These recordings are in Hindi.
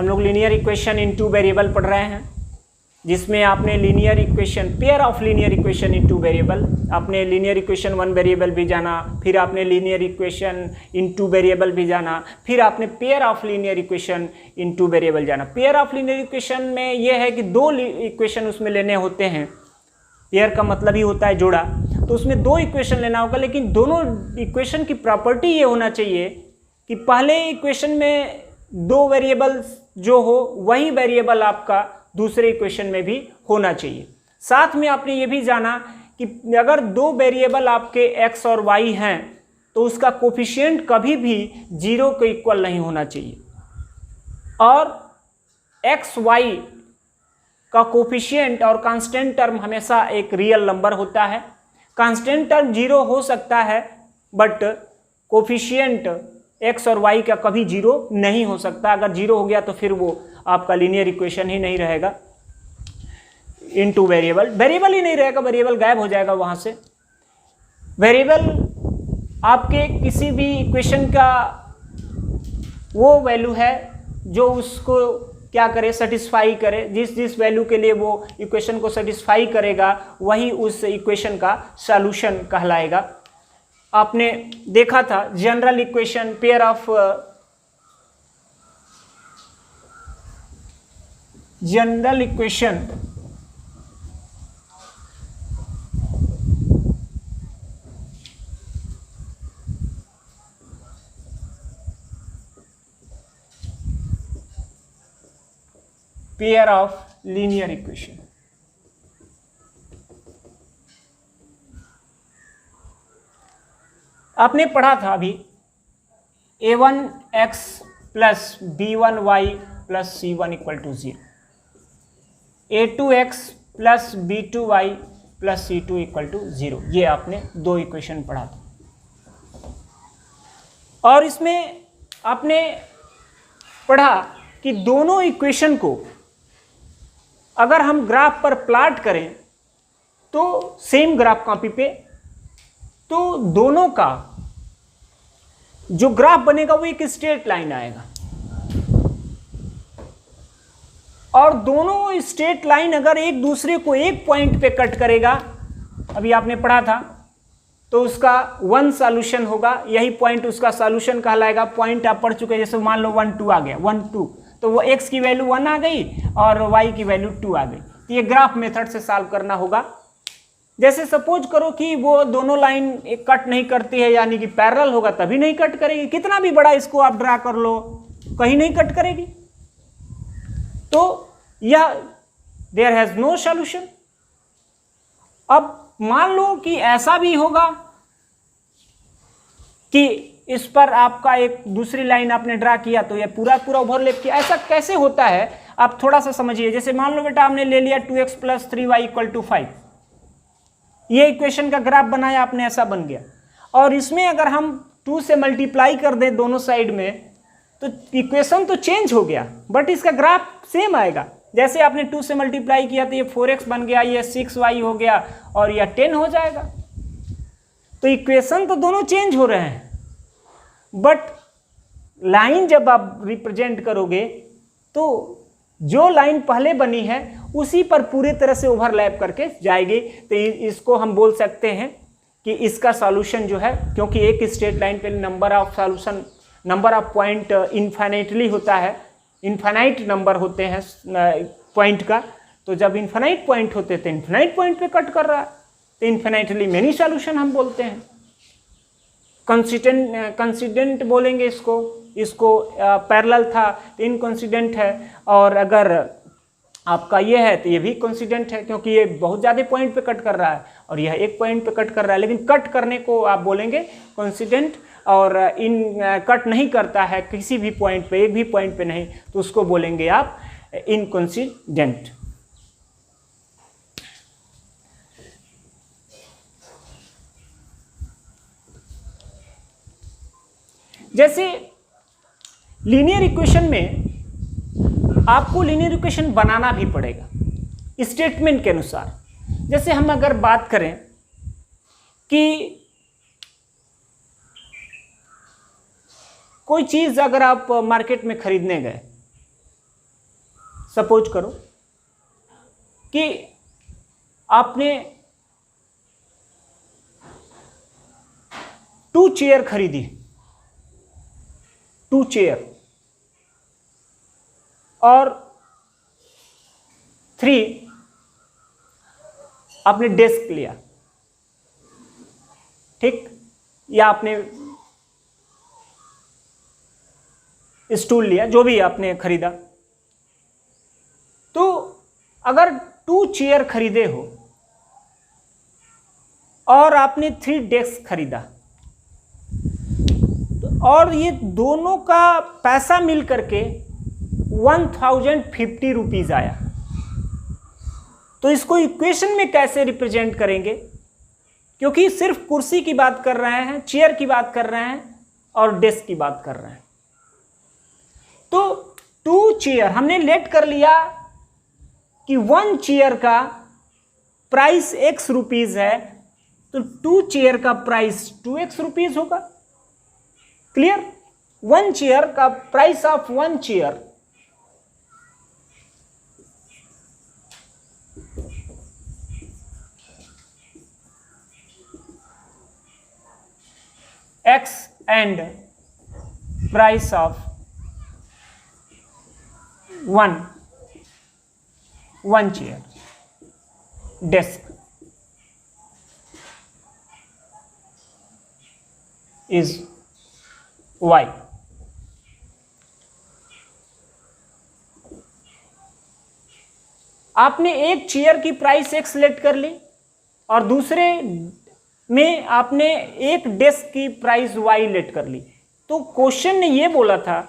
हम लोग लीनियर इक्वेशन इन टू वेरिएबल पढ़ रहे हैं, जिसमें आपने linear equation, pair of linear equation in two variable, आपने लीनियर इक्वेशन वन वेरिएबल भी जाना, फिर आपने लीनियर इक्वेशन इन टू वेरिएबल भी जाना, फिर आपने pair of linear equation in two variable जाना। पेयर ऑफ लीनियर इक्वेशन में यह है कि दो इक्वेशन उसमें लेने होते हैं, पेयर का मतलब ही होता है जोड़ा, तो उसमें दो इक्वेशन लेना होगा, लेकिन दोनों इक्वेशन की प्रॉपर्टी ये होना चाहिए कि पहले इक्वेशन में दो वेरिएबल जो हो वही वेरिएबल आपका दूसरे इक्वेशन में भी होना चाहिए। साथ में आपने ये भी जाना कि अगर दो वेरिएबल आपके x और y हैं तो उसका कोफिशिएंट कभी भी 0 के इक्वल नहीं होना चाहिए, और x y का कोफिशिएंट और कांस्टेंट टर्म हमेशा एक रियल नंबर होता है। कांस्टेंट टर्म 0 हो सकता है बट कोफिशिएंट x और y का कभी 0 नहीं हो सकता। अगर 0 हो गया तो फिर वो आपका लीनियर इक्वेशन ही नहीं रहेगा इनटू वेरिएबल, वेरिएबल ही नहीं रहेगा, वेरिएबल गायब हो जाएगा वहां से। वेरिएबल आपके किसी भी इक्वेशन का वो वैल्यू है जो उसको क्या करे, सेटिस्फाई करे, जिस वैल्यू के लिए वो इक्वेशन को सेटिस्फाई करेगा वही उस इक्वेशन का सॉल्यूशन कहलाएगा। आपने देखा था general equation, pair of general equation pair of linear equation. आपने पढ़ा था अभी a1x plus b1y plus c1 equal to 0, a2x plus b2y plus c2 equal to 0, ये आपने दो इक्वेशन पढ़ा था। और इसमें आपने पढ़ा कि दोनों इक्वेशन को अगर हम ग्राफ पर प्लॉट करें तो सेम ग्राफ कॉपी पे, तो दोनों का जो ग्राफ बनेगा वो एक स्ट्रेट लाइन आएगा, और दोनों स्ट्रेट लाइन अगर एक दूसरे को एक पॉइंट पे कट करेगा, अभी आपने पढ़ा था, तो उसका वन सॉल्यूशन होगा, यही पॉइंट उसका सॉल्यूशन कहलाएगा। पॉइंट आप पढ़ चुके हैं, जैसे मान लो 1 2 आ गया, 1 2, तो वो x की वैल्यू 1 आ गई और y की वैल्यू 2 आ गई। तो ये ग्राफ मेथड से सॉल्व करना होगा। जैसे सपोज करो कि वो दोनों लाइन एक कट नहीं करती है, यानी कि पैरेलल होगा तभी नहीं कट करेगी, कितना भी बड़ा इसको आप ड्रा कर लो कहीं नहीं कट करेगी, तो यह देयर हैज नो सॉल्यूशन। अब मान लो कि ऐसा भी होगा कि इस पर आपका एक दूसरी लाइन आपने ड्रा किया तो यह पूरा ओवरलैप किया। ऐसा कैसे होता है आप थोड़ा सा समझिए। जैसे मान लो बेटा आपने ले लिया 2x plus 3y equal to 5, ये इक्वेशन का ग्राफ बनाया आपने, ऐसा बन गया। और इसमें अगर हम 2 से मल्टीप्लाई कर दें दोनों साइड में तो इक्वेशन तो चेंज हो गया बट इसका ग्राफ सेम आएगा। जैसे आपने 2 से मल्टीप्लाई किया तो ये 4x बन गया, ये 6y हो गया और यह 10 हो जाएगा। तो इक्वेशन तो दोनों चेंज हो रहे हैं बट लाइन जब आप रिप्रेजेंट करोगे तो जो लाइन पहले बनी है उसी पर पूरी तरह से ओवरलैप करके जाएगी। तो इसको हम बोल सकते हैं कि इसका सॉल्यूशन जो है, क्योंकि एक स्ट्रेट लाइन पे number of solution, number of point infinitely होता है, इनफाइनाइट नंबर होते हैं पॉइंट का, तो जब इनफाइनाइट पॉइंट होते हैं तो इनफाइनाइट पॉइंट पे कट कर रहा है, तो इनफाइनाइटली मेनी सॉल्यूशन हम बोलते हैं। कंसिडेंट बोलेंगे इसको पैरेलल था तो इनकॉन्सिडेंट है, और अगर आपका ये है तो ये भी कॉन्सिडेंट है, क्योंकि ये बहुत ज़्यादा पॉइंट पे कट कर रहा है और यह एक पॉइंट पे कट कर रहा है। लेकिन कट करने को आप बोलेंगे कॉन्सिडेंट, और कट नहीं करता है किसी भी पॉइंट पे, एक भी पॉइंट पे नहीं, तो उसको बोलेंगे आप इनकॉन्सिडेंट। जैसे लीनियर इक्वेशन में आपको लीनियर इक्वेशन बनाना भी पड़ेगा स्टेटमेंट के अनुसार। जैसे हम अगर बात करें कि कोई चीज़ अगर आप मार्केट में खरीदने गए सपोज करो कि आपने 2 चेयर खरीदी, 2 चेयर और 3 आपने डेस्क लिया, ठीक, या आपने स्टूल लिया, जो भी आपने खरीदा। तो अगर 2 चेयर खरीदे हो और आपने 3 डेस्क खरीदा, तो और ये दोनों का पैसा मिल करके 1050 रुपीज आया, तो इसको इक्वेशन में कैसे रिप्रेजेंट करेंगे? क्योंकि सिर्फ कुर्सी की बात कर रहे हैं, चेयर की बात कर रहे हैं और डेस्क की बात कर रहे हैं। तो 2 चेयर हमने लेट कर लिया कि 1 चेयर का प्राइस x रुपीज है, तो 2 चेयर का प्राइस 2x रुपीज होगा। क्लियर? 1 चेयर का price of 1 chair x and price of 1 chair desk is y. आपने एक चेयर की प्राइस x लेट कर ली और दूसरे में आपने एक डेस्क की प्राइस y लेट कर ली। तो क्वेश्चन ने ये बोला था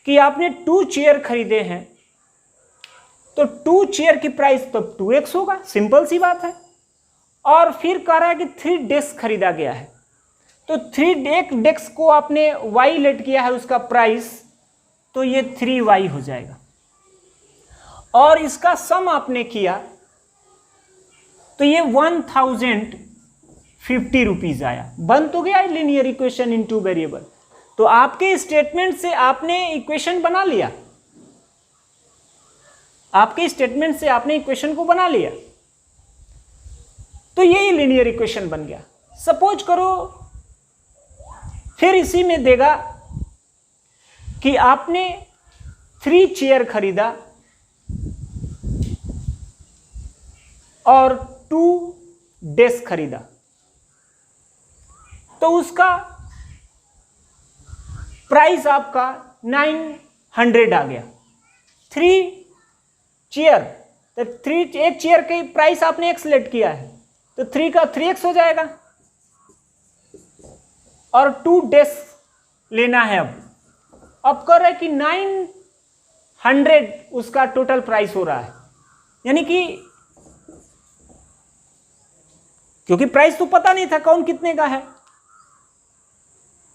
कि आपने 2 चेयर खरीदे हैं, तो 2 चेयर की प्राइस तो 2x होगा, सिंपल सी बात है। और फिर कह रहा है कि 3 डेस्क खरीदा गया है, तो 1 डेस्क को आपने y लेट किया है उसका प्राइस, तो ये 3y हो जाएगा। और इसका सम आपने किया तो ये 1050 रुपीज आया। बन तो गया लीनियर इक्वेशन इन 2 वेरिएबल। तो आपके स्टेटमेंट से आपने इक्वेशन बना लिया, आपके स्टेटमेंट से आपने इक्वेशन को बना लिया, तो यही लीनियर इक्वेशन बन गया। सपोज करो फिर इसी में देगा कि आपने 3 चेयर खरीदा और 2 डेस्क खरीदा, तो उसका प्राइस आपका 900 आ गया। 3 चेयर, तो 1 चेयर की प्राइस आपने x लेट किया है, तो 3 का 3x हो जाएगा। और 2 डेस्क लेना है। अब कर रहे कि 900 उसका टोटल प्राइस हो रहा है, यानी कि क्योंकि प्राइस तो पता नहीं था कौन कितने का है।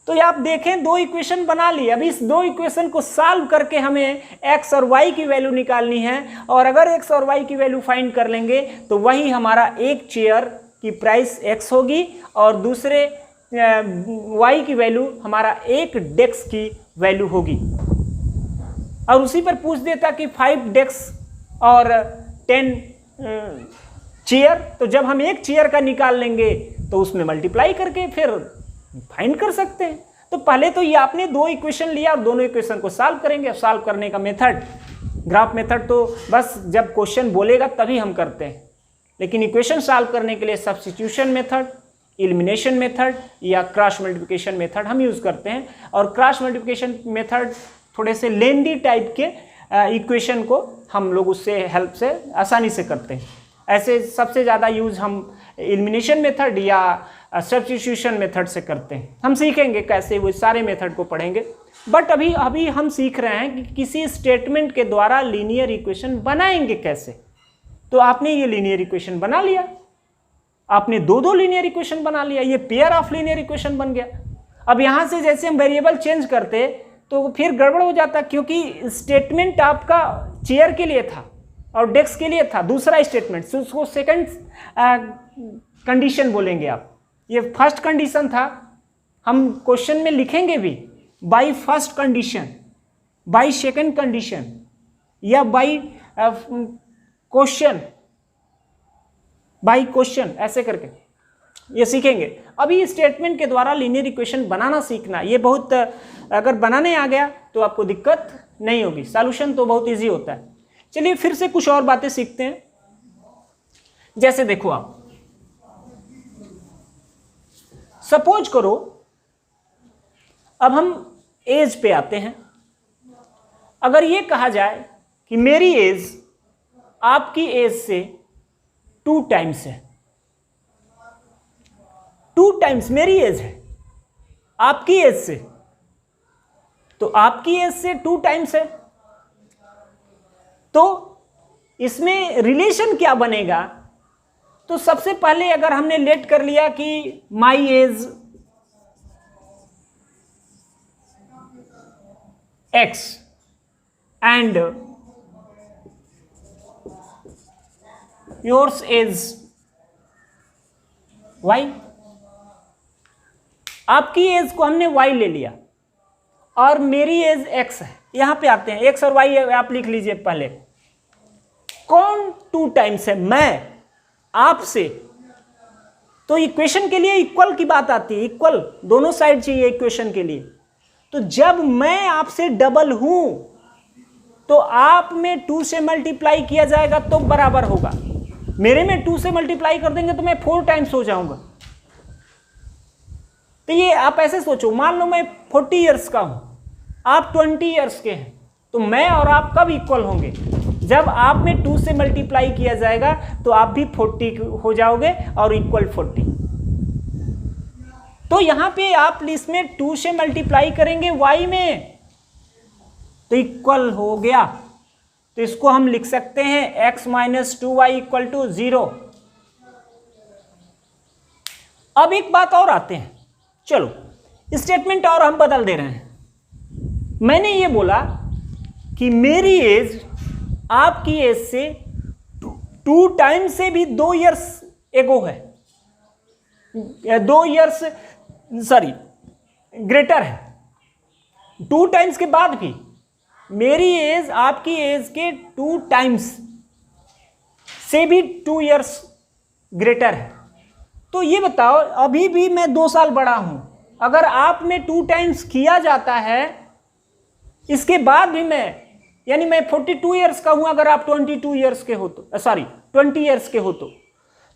तो ये आप देखें 2 इक्वेशन बना ली। अब इस 2 इक्वेशन को सॉल्व करके हमें x और y की वैल्यू निकालनी है, और अगर x और y की वैल्यू फाइंड कर लेंगे तो वही हमारा 1 चेयर की प्राइस x होगी और दूसरे y की वैल्यू हमारा 1 डेस्क की वैल्यू होगी। और उसी पर पूछ देता कि 5 डेस्क और 10 चेयर, तो जब हम 1 चेयर का निकाल लेंगे तो उसमें मल्टीप्लाई करके फिर फाइंड कर सकते हैं। तो पहले तो ये आपने 2 इक्वेशन लिया और दोनों इक्वेशन को सॉल्व करेंगे। सॉल्व करने का मेथड, ग्राफ मेथड तो बस जब क्वेश्चन बोलेगा तभी हम करते हैं, लेकिन इक्वेशन सॉल्व करने के लिए सब्स्टिट्यूशन मेथड, एलिमिनेशन मेथड या क्रॉस मल्टीप्लिकेशन मेथड हम यूज़ करते हैं। और क्रॉस मल्टीप्लिकेशन मेथड थोड़े से लेंदी टाइप के इक्वेशन को हम लोग उससे हेल्प से आसानी से करते हैं। ऐसे सबसे ज़्यादा यूज़ हम एलिमिनेशन मेथड या सब्स्टिट्यूशन मेथड से करते हैं। हम सीखेंगे कैसे, वो सारे मेथड को पढ़ेंगे। बट अभी हम सीख रहे हैं कि किसी स्टेटमेंट के द्वारा लीनियर इक्वेशन बनाएंगे कैसे। तो आपने ये लीनियर इक्वेशन बना लिया, आपने 2 लीनियर इक्वेशन बना लिया, ये पेयर ऑफ लीनियर इक्वेशन बन गया। अब यहाँ से जैसे हम वेरिएबल चेंज करते तो फिर गड़बड़ हो जाता, क्योंकि स्टेटमेंट आपका चेयर के लिए था और डेस्क के लिए था, दूसरा स्टेटमेंट, तो उसको सेकंड कंडीशन बोलेंगे आप। ये फर्स्ट कंडीशन था, हम क्वेश्चन में लिखेंगे भी by first condition, by second condition, या बाई क्वेश्चन, बाई क्वेश्चन, ऐसे करके ये सीखेंगे। अभी स्टेटमेंट के द्वारा लीनियर इक्वेशन बनाना सीखना, ये बहुत, अगर बनाने आ गया तो आपको दिक्कत नहीं होगी, सॉल्यूशन तो बहुत इजी होता है। चलिए फिर से कुछ और बातें सीखते हैं। जैसे देखो, आप सपोज करो, अब हम एज पे आते हैं। अगर ये कहा जाए कि मेरी एज आपकी एज से 2 टाइम्स है, 2 टाइम्स मेरी एज है आपकी एज से, तो आपकी एज से 2 टाइम्स है, तो इसमें रिलेशन क्या बनेगा? तो सबसे पहले अगर हमने लेट कर लिया कि my age X and yours is Y, आपकी एज को हमने Y ले लिया और मेरी एज X है। यहां पे आते हैं, X और Y आप लिख लीजिए पहले। कौन 2 टाइम्स है? मैं आपसे। तो इक्वेशन के लिए इक्वल की बात आती है, इक्वल दोनों साइड चाहिए इक्वेशन के लिए। तो जब मैं आपसे डबल हूं तो आप में 2 से मल्टीप्लाई किया जाएगा तो बराबर होगा। मेरे में 2 से मल्टीप्लाई कर देंगे तो मैं 4 टाइम्स हो जाऊंगा। तो ये आप ऐसे सोचो, मान लो मैं 40 इयर्स का हूं, आप 20 इयर्स के हैं, तो मैं और आप कब इक्वल होंगे? जब आप में 2 से मल्टीप्लाई किया जाएगा तो आप भी 40 हो जाओगे और इक्वल 40। तो यहां पे आप इसमें 2 से मल्टीप्लाई करेंगे y में तो इक्वल हो गया। तो इसको हम लिख सकते हैं x minus 2y equal to 0। अब एक बात और आते हैं, चलो स्टेटमेंट और हम बदल दे रहे हैं। मैंने ये बोला कि मेरी एज आपकी एज से 2 टाइम्स से भी 2 इयर्स एगो है, 2 इयर्स सॉरी ग्रेटर है। 2 टाइम्स के बाद भी मेरी एज आपकी एज के 2 टाइम्स से भी 2 इयर्स ग्रेटर है। तो ये बताओ, अभी भी मैं 2 साल बड़ा हूं, अगर आप में 2 टाइम्स किया जाता है इसके बाद भी मैं, यानी मैं 42 इयर्स का हूं, अगर आप 22 इयर्स के हो तो, सॉरी 20 इयर्स के हो तो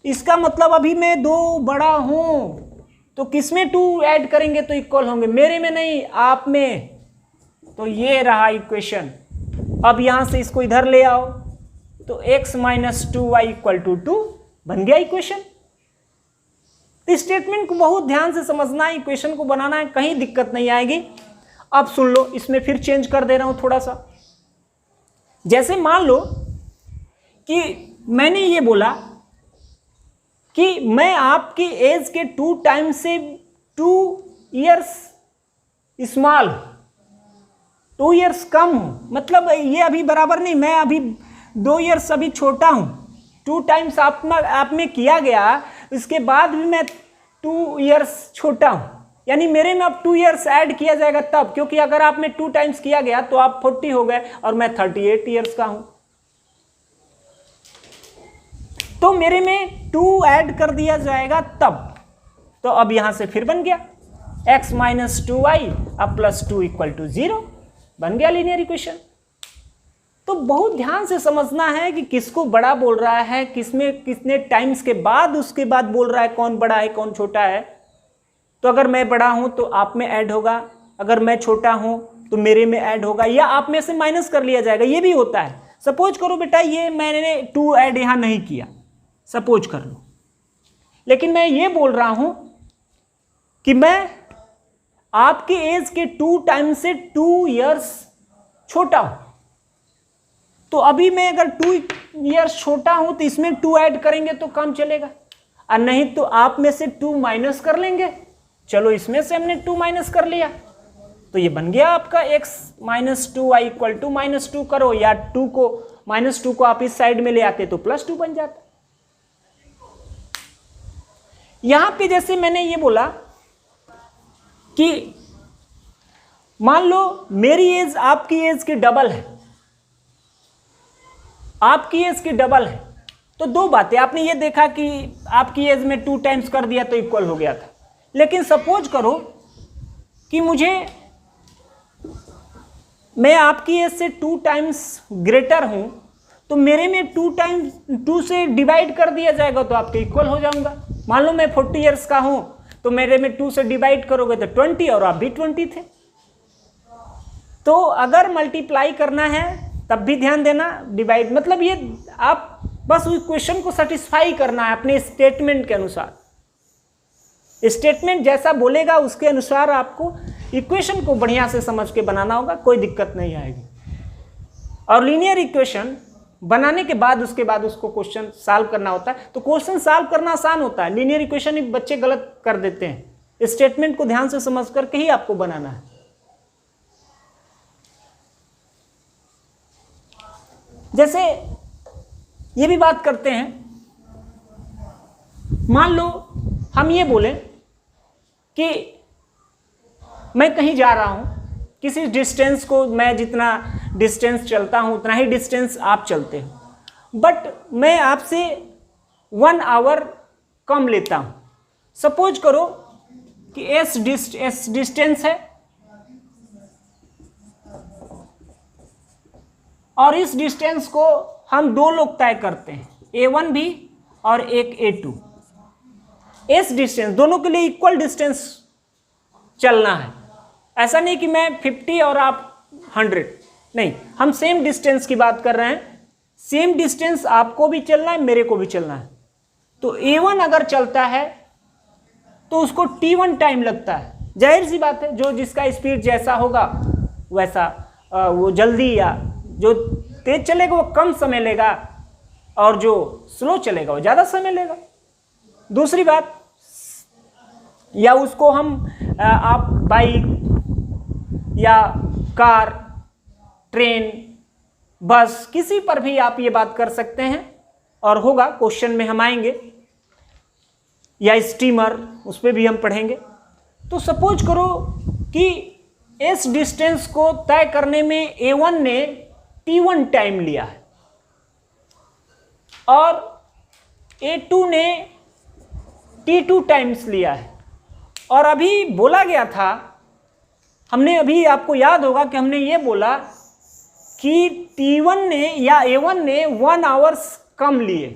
इसका मतलब अभी मैं 2 बड़ा हूं। तो किसमें 2 ऐड करेंगे तो इक्वल होंगे? मेरे में नहीं, आप में। तो ये रहा इक्वेशन। अब यहां से इसको इधर ले आओ तो x minus 2y equal to 2 बन गया इक्वेशन। इस स्टेटमेंट को बहुत ध्यान से समझना है, इक्वेशन को बनाना है, कहीं दिक्कत नहीं आएगी। अब सुन लो, इसमें फिर चेंज कर दे रहा हूं थोड़ा सा। जैसे मान लो कि मैंने ये बोला कि मैं आपकी एज के 2 टाइम्स से 2 इयर्स स्मॉल, 2 इयर्स कम हूं, मतलब ये अभी बराबर नहीं, मैं अभी 2 इयर्स अभी छोटा हूं। 2 टाइम्स आप में किया गया, इसके बाद भी मैं 2 इयर्स छोटा हूं, यानी मेरे में अब 2 इयर्स ऐड किया जाएगा तब, क्योंकि अगर आप में 2 टाइम्स किया गया तो आप 40 हो गए और मैं 38 इयर्स का हूं, तो मेरे में 2 ऐड कर दिया जाएगा तब। तो अब यहां से फिर बन गया x माइनस 2y अब प्लस 2 इक्वल टू 0, बन गया लीनियर इक्वेशन। तो बहुत ध्यान से समझना है कि किसको बड़ा बोल रहा है, किसमें कितने टाइम्स के बाद उसके बाद बोल रहा है, कौन बड़ा है कौन छोटा है। तो अगर मैं बड़ा हूं तो आप में ऐड होगा, अगर मैं छोटा हूं तो मेरे में ऐड होगा, या आप में से माइनस कर लिया जाएगा, ये भी होता है। सपोज करो बेटा ये मैंने 2 ऐड यहां नहीं किया, सपोज कर लो, लेकिन मैं ये बोल रहा हूं कि मैं आपके एज के 2 टाइम्स से 2 इयर्स छोटा हूं, तो अभी मैं अगर 2 इयर्स छोटा हूं तो इसमें 2 ऐड करेंगे तो काम चलेगा, और नहीं तो आप में से 2 माइनस कर लेंगे। चलो इसमें से हमने 2 माइनस कर लिया, तो ये बन गया आपका x minus 2y equal to minus 2 करो, या 2 को माइनस 2 को आप इस साइड में ले आते तो प्लस 2 बन जाता। यहां पे जैसे मैंने ये बोला कि मान लो मेरी एज आपकी एज के डबल है, आपकी एज की डबल है। तो दो बातें, आपने ये देखा कि आपकी एज में 2 टाइम्स कर दिया तो इक्वल हो गया था, लेकिन सपोज करो कि मैं आपकी एज से 2 टाइम्स ग्रेटर हूं, तो मेरे में 2 से डिवाइड कर दिया जाएगा तो आपके इक्वल हो जाऊंगा। मान लो मैं 40 ईयर्स का हूं, तो मेरे में 2 से डिवाइड करोगे तो 20 और आप भी 20 थे। तो अगर मल्टीप्लाई करना है तब भी ध्यान देना, डिवाइड मतलब ये आप बस उस क्वेश्चन को सेटिस्फाई करना है अपने स्टेटमेंट के अनुसार। स्टेटमेंट जैसा बोलेगा उसके अनुसार आपको इक्वेशन को बढ़िया से समझ के बनाना होगा, कोई दिक्कत नहीं आएगी। और लीनियर इक्वेशन बनाने के बाद उसके बाद उसको क्वेश्चन सॉल्व करना होता है। तो क्वेश्चन सॉल्व करना आसान होता है, लीनियर इक्वेशन ही बच्चे गलत कर देते हैं। स्टेटमेंट को ध्यान से समझ करके ही आपको बनाना है। जैसे ये भी बात करते हैं, मान लो हम ये बोले कि मैं कहीं जा रहा हूं, किसी डिस्टेंस को मैं जितना डिस्टेंस चलता हूं उतना ही डिस्टेंस आप चलते हो, बट मैं आपसे 1 आवर कम लेता हूं। सपोज करो कि एस डिस्टेंस है और इस डिस्टेंस को हम 2 लोग तय करते हैं, A1 भी और एक A2। इस डिस्टेंस दोनों के लिए इक्वल डिस्टेंस चलना है। ऐसा नहीं कि मैं 50 और आप 100, नहीं, हम सेम डिस्टेंस की बात कर रहे हैं। सेम डिस्टेंस आपको भी चलना है, मेरे को भी चलना है। तो A1 अगर चलता है तो उसको T1 टाइम लगता है। जाहिर सी बात है, जो जिसका स्पीड जैसा होगा वैसा वो जल्दी, या जो तेज चलेगा वो कम समय लेगा और जो स्लो चलेगा वो ज़्यादा समय लेगा। दूसरी बात, या उसको हम आप बाइक या कार, ट्रेन, बस, किसी पर भी आप ये बात कर सकते हैं और होगा, क्वेश्चन में हम आएंगे, या स्टीमर, उस पर भी हम पढ़ेंगे। तो सपोज करो कि इस डिस्टेंस को तय करने में A1 ने T1 टाइम लिया है और A2 ने T2 टाइम्स लिया है। और अभी बोला गया था, हमने अभी, आपको याद होगा कि हमने ये बोला कि T1 ने या A1 ने 1 आवर्स कम लिए,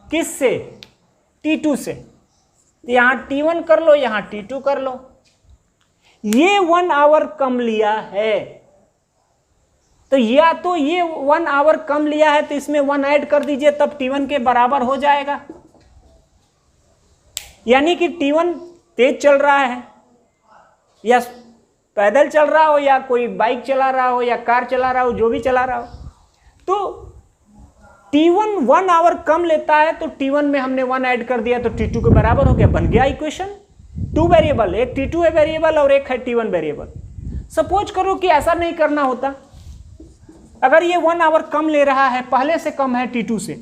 किससे? T2 से। यहां T1 कर लो, यहां T2 कर लो, ये 1 आवर कम लिया है। तो या तो ये 1 आवर कम लिया है तो इसमें 1 ऐड कर दीजिए, तब T1 के बराबर हो जाएगा। यानी कि T1 तेज चल रहा है, या पैदल चल रहा हो, या कोई बाइक चला रहा हो, या कार चला रहा हो, जो भी चला रहा हो, तो T1 1 आवर कम लेता है तो T1 में हमने 1 ऐड कर दिया तो T2 के बराबर हो गया। बन गया इक्वेशन। 2 वेरिएबल, एक T2 है वेरिएबल और एक है T1 वेरिएबल। सपोज करो कि ऐसा नहीं करना होता, अगर ये 1 आवर कम ले रहा है, पहले से कम है T2 से,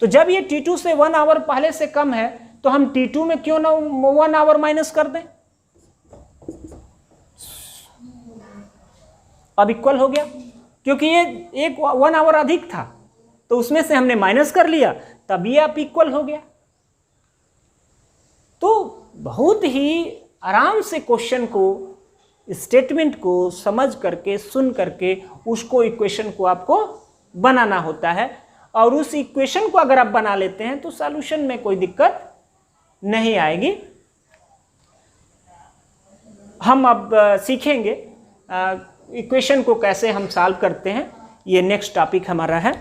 तो जब ये T2 से 1 आवर पहले से कम है तो हम T2 में क्यों ना 1 आवर माइनस कर दें, अब इक्वल हो गया, क्योंकि ये एक 1 आवर अधिक था तो उसमें से हमने माइनस कर लिया, तब ये आप इक्वल हो गया। तो बहुत ही आराम से क्वेश्चन को, स्टेटमेंट को समझ करके, सुन करके उसको, इक्वेशन को आपको बनाना होता है। और उस इक्वेशन को अगर आप बना लेते हैं तो सॉल्यूशन में कोई दिक्कत नहीं आएगी। हम अब सीखेंगे इक्वेशन को कैसे हम सॉल्व करते हैं, ये नेक्स्ट टॉपिक हमारा है।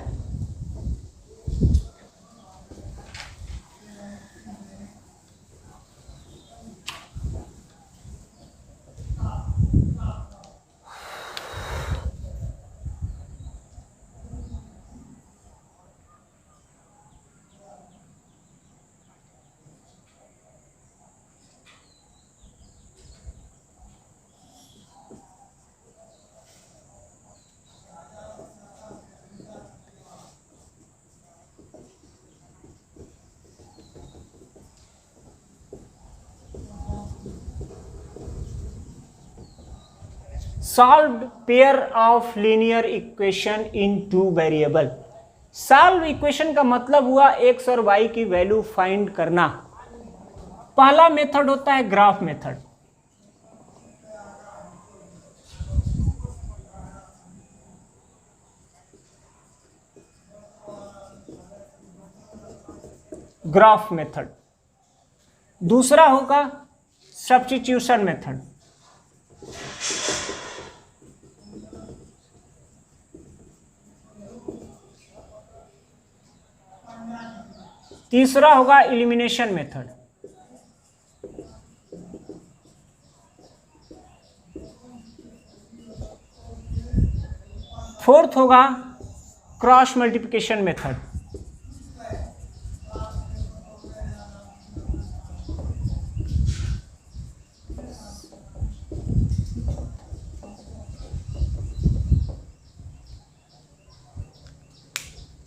Solved pair of linear equation in 2 variable। Solve equation का मतलब हुआ एक्स और वाई की वैल्यू फाइंड करना। पहला मेथड होता है ग्राफ मेथड। Graph method. दूसरा होगा सब्स्टिट्यूशन मेथड। तीसरा होगा एलिमिनेशन मेथड। फोर्थ होगा क्रॉस मल्टीप्लिकेशन मेथड।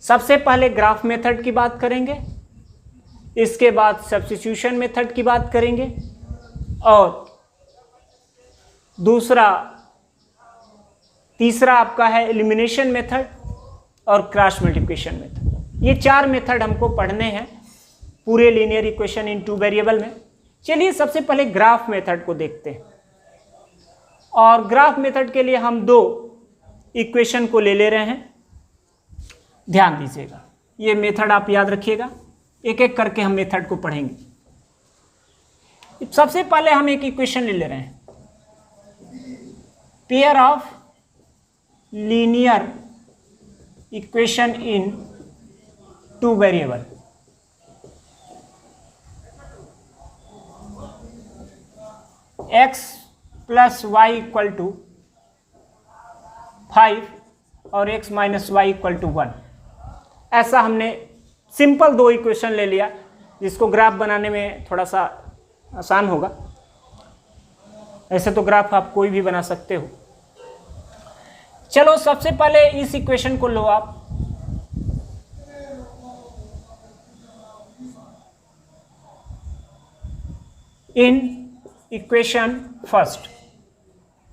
सबसे पहले ग्राफ मेथड की बात करेंगे, इसके बाद सब्स्टिट्यूशन मेथड की बात करेंगे, और तीसरा आपका है एलिमिनेशन मेथड और क्रॉस मल्टीप्लिकेशन मेथड। ये 4 मेथड हमको पढ़ने हैं पूरे लीनियर इक्वेशन इन 2 वेरिएबल में। चलिए सबसे पहले ग्राफ मेथड को देखते हैं, और ग्राफ मेथड के लिए हम 2 इक्वेशन को ले रहे हैं। ध्यान दीजिएगा, ये मेथड आप याद रखिएगा, एक एक करके हम मेथड को पढ़ेंगे। सबसे पहले हम एक इक्वेशन ले रहे हैं, pair of linear equation in 2 variable. x plus Y equal to 5 और x minus Y equal to 1। ऐसा हमने सिंपल 2 इक्वेशन ले लिया, जिसको ग्राफ बनाने में थोड़ा सा आसान होगा। ऐसे तो ग्राफ आप कोई भी बना सकते हो। चलो सबसे पहले इस इक्वेशन को लो आप, इन इक्वेशन फर्स्ट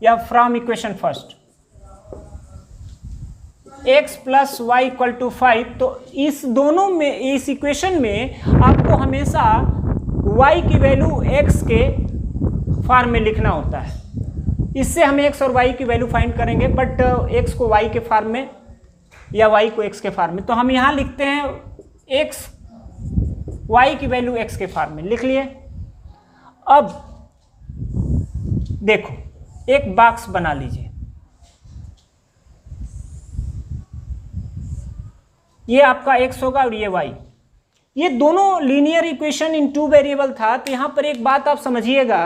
या from equation first, x plus Y equal to 5। तो इस दोनों में, इस इक्वेशन में आपको हमेशा y की वैल्यू x के फॉर्म में लिखना होता है। इससे हम x और y की वैल्यू फाइंड करेंगे, बट x को y के फॉर्म में या y को x के फॉर्म में। तो हम यहाँ लिखते हैं x, y की वैल्यू x के फॉर्म में लिख लिए। अब देखो, एक बॉक्स बना लीजिए, ये आपका x होगा और ये y। ये दोनों लीनियर इक्वेशन इन 2 वेरिएबल था। तो यहाँ पर एक बात आप समझिएगा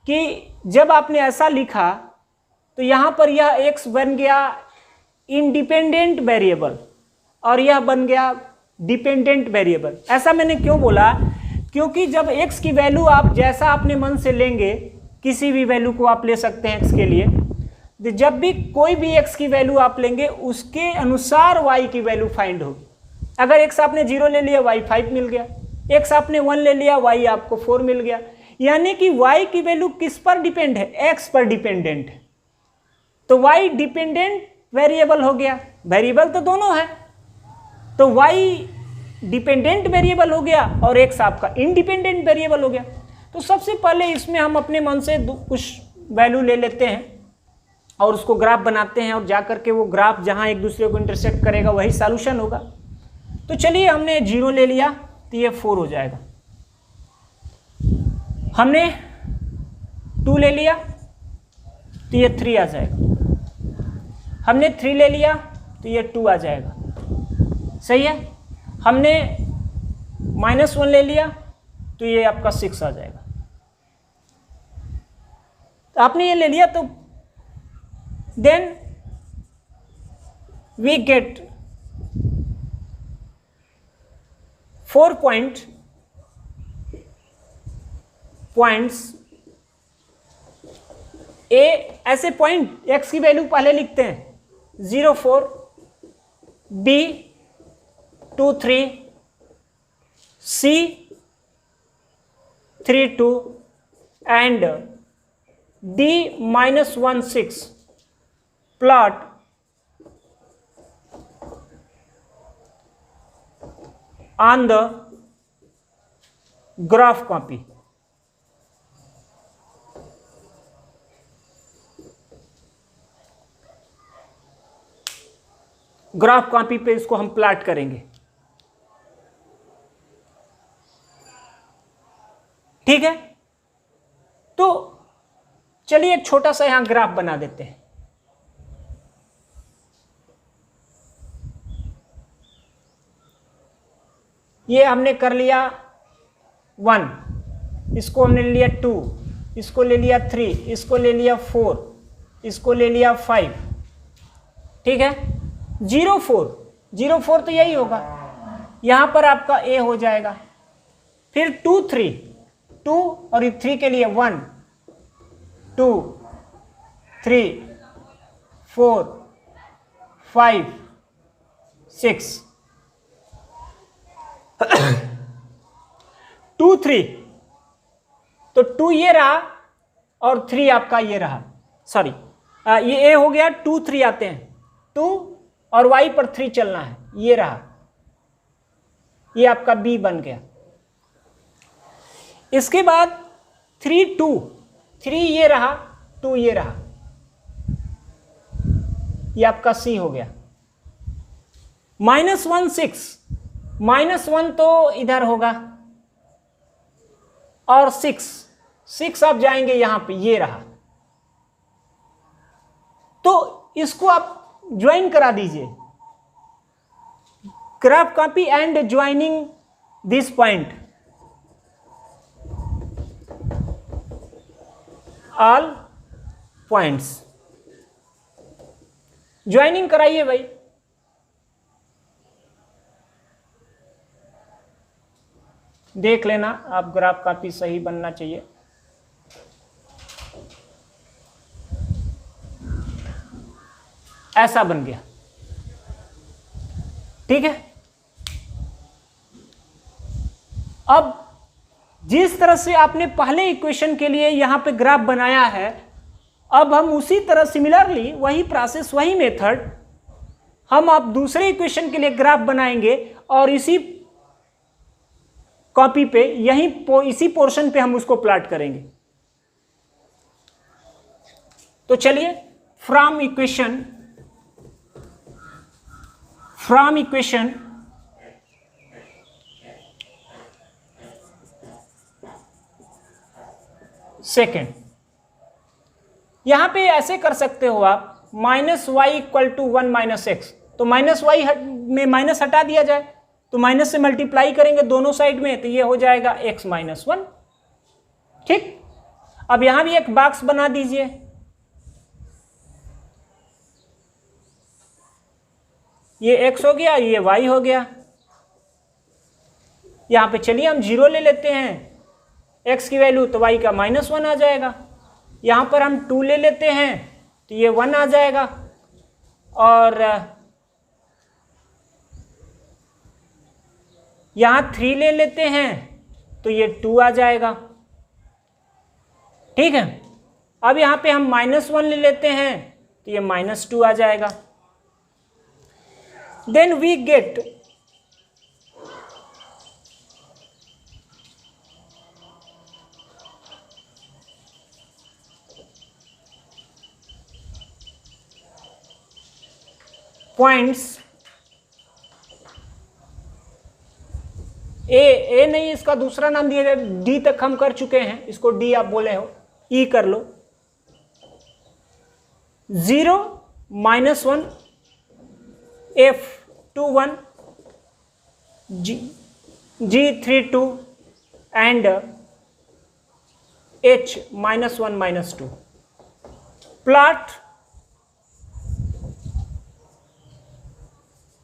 कि जब आपने ऐसा लिखा तो यहाँ पर यह x बन गया इंडिपेंडेंट वेरिएबल और यह बन गया डिपेंडेंट वेरिएबल। ऐसा मैंने क्यों बोला? क्योंकि जब x की वैल्यू आप जैसा अपने मन से लेंगे, किसी भी वैल्यू को आप ले सकते हैं x के लिए, जब भी कोई भी x की वैल्यू आप लेंगे उसके अनुसार y की वैल्यू फाइंड होगी। अगर x आपने 0 ले लिया, y 5 मिल गया। x आपने 1 ले लिया, y आपको 4 मिल गया। यानी कि y की वैल्यू किस पर डिपेंड है? x पर डिपेंडेंट है। तो y डिपेंडेंट वेरिएबल हो गया। वेरिएबल तो दोनों है, तो y डिपेंडेंट वेरिएबल हो गया और x आपका इंडिपेंडेंट वेरिएबल हो गया। तो सबसे पहले इसमें हम अपने मन से कुछ वैल्यू ले लेते हैं और उसको ग्राफ बनाते हैं, और जाकर के वो ग्राफ जहाँ एक दूसरे को इंटरसेक्ट करेगा वही सॉल्यूशन होगा। तो चलिए, हमने 0 ले लिया तो ये 4 हो जाएगा। हमने 2 ले लिया तो ये 3 आ जाएगा। हमने 3 ले लिया तो ये 2 आ जाएगा। सही है। हमने -1 ले लिया तो ये आपका 6 आ जाएगा। तो आपने ये ले लिया, तो then we get 4 points A. ऐसे पॉइंट x की वैल्यू पहले लिखते हैं, 0 4, b 2 3, c 3 2 and d -1 6। Plot on the graph copy. Graph copy पे इसको हम प्लॉट करेंगे। ठीक है, तो चलिए एक छोटा सा यहां ग्राफ बना देते हैं। ये हमने कर लिया 1, इसको हमने ले लिया 2, इसको ले लिया 3, इसको ले लिया 4, इसको ले लिया 5। ठीक है, 0 4, 0 4 तो यही होगा, यहां पर आपका ए हो जाएगा। फिर 2 3, 2 और 3 के लिए 1 2 3 4 5 6 2 3, तो 2 ये रहा और 3 आपका ये रहा, सॉरी ये ए हो गया, 2 3 आते हैं, 2 और y पर 3 चलना है, ये रहा, ये आपका b बन गया। इसके बाद 3 2, 3 ये रहा, 2 ये रहा, ये आपका c हो गया। -1 6, -1 तो इधर होगा, और 6 आप जाएंगे यहां पे, ये रहा। तो इसको आप ज्वाइन करा दीजिए, graph copy and joining this point, all points joining कराइए भाई। देख लेना आप, ग्राफ कॉपी सही बनना चाहिए। ऐसा बन गया, ठीक है। अब जिस तरह से आपने पहले इक्वेशन के लिए यहां पे ग्राफ बनाया है, अब हम उसी तरह सिमिलरली वही प्रोसेस, वही मेथड हम आप दूसरे इक्वेशन के लिए ग्राफ बनाएंगे और इसी कॉपी पे इसी पोर्शन पे हम उसको प्लॉट करेंगे। तो चलिए फ्रॉम इक्वेशन सेकेंड, यहां पे ऐसे कर सकते हो आप, -y = 1 - x, तो -y में माइनस हटा दिया जाए, तो माइनस से मल्टीप्लाई करेंगे दोनों साइड में, तो ये हो जाएगा x - 1। ठीक, अब यहां भी एक बॉक्स बना दीजिए, ये x हो गया, ये y हो गया। यहां पे चलिए हम 0 ले लेते हैं, x की वैल्यू, तो y का -1 आ जाएगा। यहां पर हम 2 ले लेते हैं, तो ये 1 आ जाएगा, और यहां 3 ले लेते हैं, तो ये 2 आ जाएगा। ठीक है, अब यहां पे हम -1 ले लेते हैं, तो ये -2 आ जाएगा। Then we get points A नहीं, इसका दूसरा नाम दिया जाए, डी तक हम कर चुके हैं, इसको डी आप बोले हो, ई कर लो। 0 -1 F21 G32 and H -1 -2 plot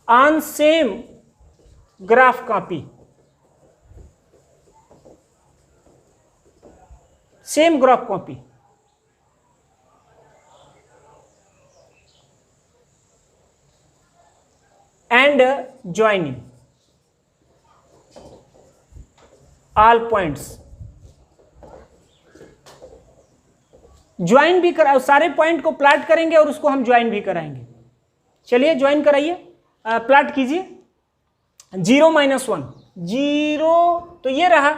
on same graph copy, same graph copy, and joining all points। Join भी करा, सारे पॉइंट को प्लॉट करेंगे और उसको हम ज्वाइन भी कराएंगे। चलिए ज्वाइन कराइए, प्लॉट कीजिए। 0 - 1 0 तो ये रहा,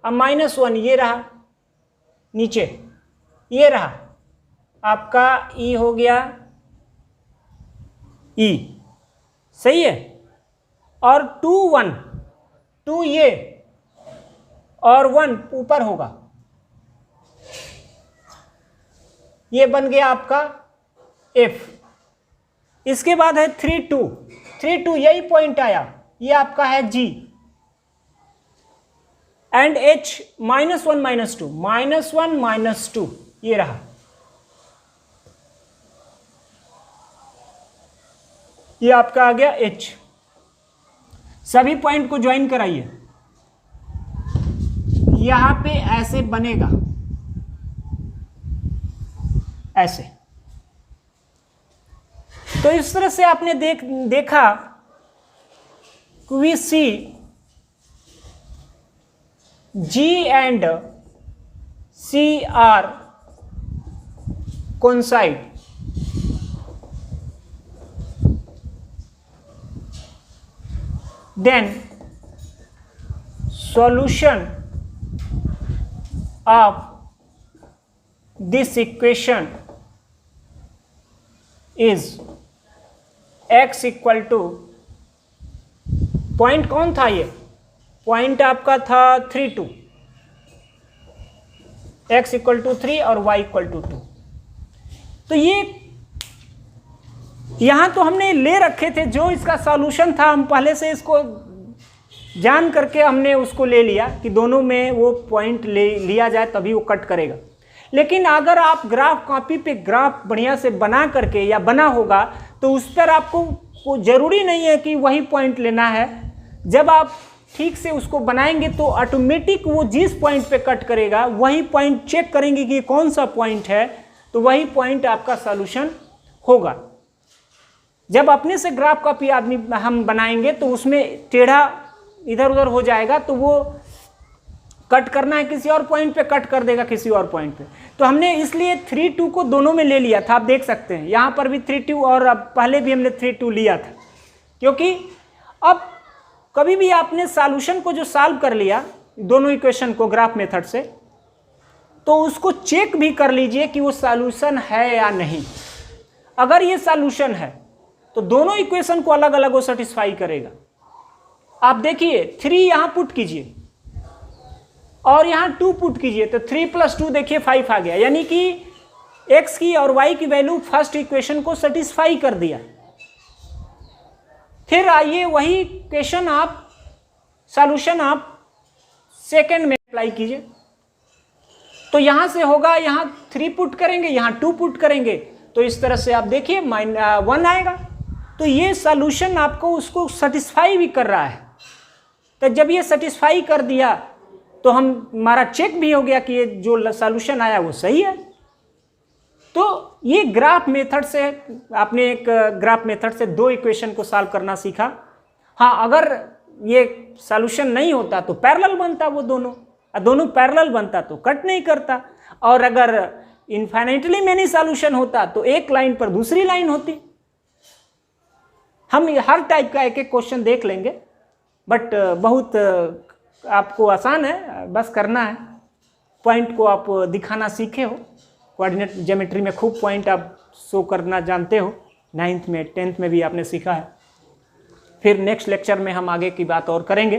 अब -1 ये रहा नीचे, ये रहा आपका E हो गया E, सही है। और 2 1 2 ये और 1 ऊपर होगा, ये बन गया आपका F। इसके बाद है 3 2 3 2 यही पॉइंट आया, ये आपका है G एंड H -1 -2 -1 -2 ये रहा, ये आपका आ गया H। सभी पॉइंट को ज्वाइन कराइए, यहां पे ऐसे बनेगा, ऐसे। तो इस तरह से आपने देखा we see G and C are coincide, then solution of this equation is x equal to, point कौन था, ये पॉइंट आपका था 3 2, x इक्वल टू 3 और y इक्वल टू 2। तो ये यहां तो हमने ले रखे थे, जो इसका सॉल्यूशन था हम पहले से इसको जान करके हमने उसको ले लिया कि दोनों में वो पॉइंट ले लिया जाए तभी वो कट करेगा। लेकिन अगर आप ग्राफ कॉपी पे ग्राफ बढ़िया से बना करके या बना होगा तो उस पर आपको जरूरी नहीं है कि वही पॉइंट लेना है। जब आप ठीक से उसको बनाएंगे तो ऑटोमेटिक वो जिस पॉइंट पे कट करेगा वही पॉइंट चेक करेंगे कि कौन सा पॉइंट है, तो वही पॉइंट आपका सॉल्यूशन होगा। जब अपने से ग्राफ कॉपी हम बनाएंगे तो उसमें टेढ़ा इधर उधर हो जाएगा, तो वो कट करना है किसी और पॉइंट पे, कट कर देगा किसी और पॉइंट पे। तो हमने इसलिए 3 2 को दोनों में ले लिया था। आप देख सकते हैं यहाँ पर भी 3 2 और अब पहले भी हमने 3 2 लिया था, क्योंकि अब कभी भी आपने सॉल्यूशन को जो सॉल्व कर लिया दोनों इक्वेशन को ग्राफ मेथड से, तो उसको चेक भी कर लीजिए कि वो सॉल्यूशन है या नहीं। अगर ये सॉल्यूशन है तो दोनों इक्वेशन को अलग अलग वो सेटिस्फाई करेगा। आप देखिए 3 यहाँ पुट कीजिए और यहाँ 2 पुट कीजिए, तो 3 + 2 देखिए 5 आ गया, यानी कि x की और y की वैल्यू फर्स्ट इक्वेशन को सेटिस्फाई कर दिया। फिर आइए वही इक्वेशन आप सॉल्यूशन आप सेकंड में अप्लाई कीजिए, तो यहां से होगा, यहां 3 पुट करेंगे, यहां 2 पुट करेंगे, तो इस तरह से आप देखिए -1 आएगा। तो ये सॉल्यूशन आपको उसको सेटिस्फाई भी कर रहा है। तो जब ये सेटिस्फाई कर दिया तो हमारा चेक भी हो गया कि ये जो सॉल्यूशन आया वो सही है। तो ये ग्राफ मेथड से आपने एक ग्राफ मेथड से 2 इक्वेशन को सॉल्व करना सीखा। हाँ, अगर ये सॉल्यूशन नहीं होता तो पैरेलल बनता, वो दोनों पैरेलल बनता तो कट नहीं करता, और अगर इनफाइनाइटली मेनी सॉल्यूशन होता तो एक लाइन पर दूसरी लाइन होती। हम हर टाइप का एक एक क्वेश्चन देख लेंगे, बट बहुत आपको आसान है, बस करना है। पॉइंट को आप दिखाना सीखे हो, कोऑर्डिनेट ज्योमेट्री में खूब पॉइंट आप शो करना जानते हो, 9th में 10th में भी आपने सीखा है। फिर नेक्स्ट लेक्चर में हम आगे की बात और करेंगे।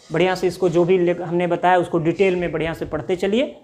बढ़िया से इसको जो भी हमने बताया उसको डिटेल में बढ़िया से पढ़ते चलिए।